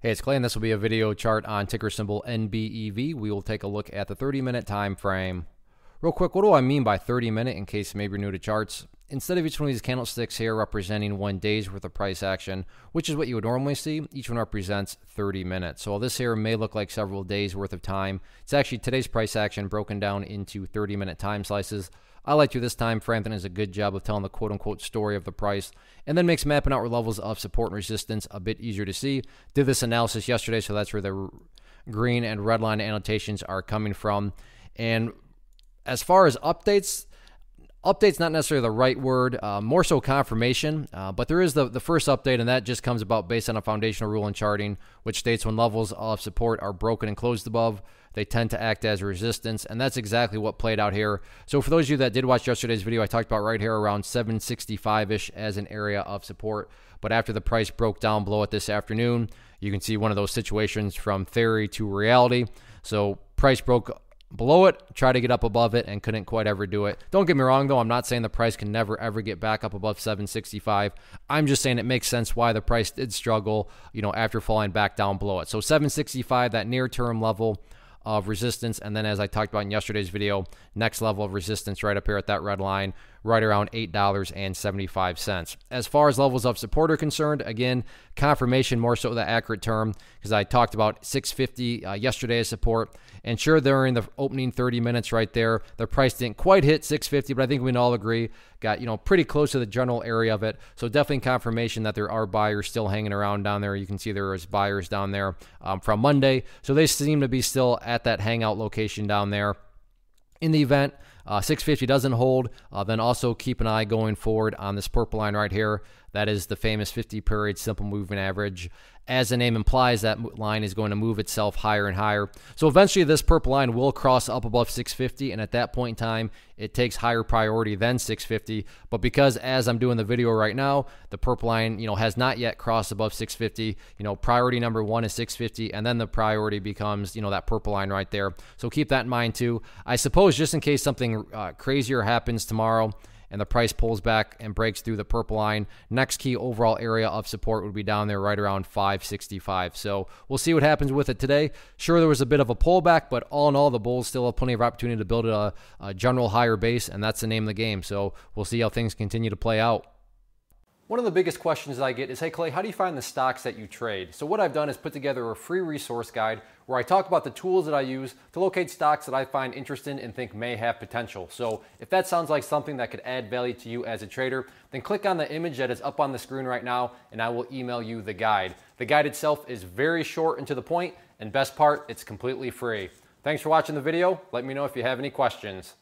Hey, it's Clay, and this will be a video chart on ticker symbol NBEV. We will take a look at the 30-minute time frame. Real quick, what do I mean by 30-minute in case maybe you're new to charts? Instead of each one of these candlesticks here representing 1 day's worth of price action, which is what you would normally see, each one represents 30 minutes. So while this here may look like several days worth of time, it's actually today's price action broken down into 30-minute time slices. I like through this time frame, and does a good job of telling the quote-unquote story of the price, and then makes mapping out levels of support and resistance a bit easier to see. Did this analysis yesterday, so that's where the green and red line annotations are coming from. And as far as updates not necessarily the right word, more so confirmation, but there is the first update, and that just comes about based on a foundational rule in charting, which states when levels of support are broken and closed above, they tend to act as resistance, and that's exactly what played out here. So for those of you that did watch yesterday's video, I talked about right here around 765-ish as an area of support, but after the price broke down below it this afternoon, you can see one of those situations from theory to reality. So price broke below it, tried to get up above it, and couldn't quite ever do it. Don't get me wrong, though. I'm not saying the price can never, ever get back up above 765. I'm just saying it makes sense why the price did struggle, after falling back down below it. So 765, that near-term level of resistance, and then as I talked about in yesterday's video, next level of resistance right up here at that red line, right around $8.75. As far as levels of support are concerned, again, confirmation more so the accurate term, because I talked about 650 yesterday as support, and sure, during the opening 30 minutes right there, the price didn't quite hit 650, but I think we can all agree, got pretty close to the general area of it. So definitely confirmation that there are buyers still hanging around down there. You can see there is buyers down there from Monday, so they seem to be still at that hangout location down there. In the event 650 doesn't hold, then also keep an eye going forward on this purple line right here. That is the famous 50-period simple moving average. As the name implies, that line is going to move itself higher and higher. So eventually this purple line will cross up above 650, and at that point in time, it takes higher priority than 650. But because as I'm doing the video right now, the purple line, has not yet crossed above 650, priority number one is 650, and then the priority becomes, that purple line right there. So keep that in mind too. I suppose just in case something crazier happens tomorrow, and the price pulls back and breaks through the purple line, next key overall area of support would be down there right around 565. So we'll see what happens with it today. Sure, there was a bit of a pullback, but all in all, the bulls still have plenty of opportunity to build a general higher base, and that's the name of the game. So we'll see how things continue to play out. One of the biggest questions that I get is, hey Clay, how do you find the stocks that you trade? So what I've done is put together a free resource guide where I talk about the tools that I use to locate stocks that I find interesting and think may have potential. So if that sounds like something that could add value to you as a trader, then click on the image that is up on the screen right now, and I will email you the guide. The guide itself is very short and to the point, and best part, it's completely free. Thanks for watching the video. Let me know if you have any questions.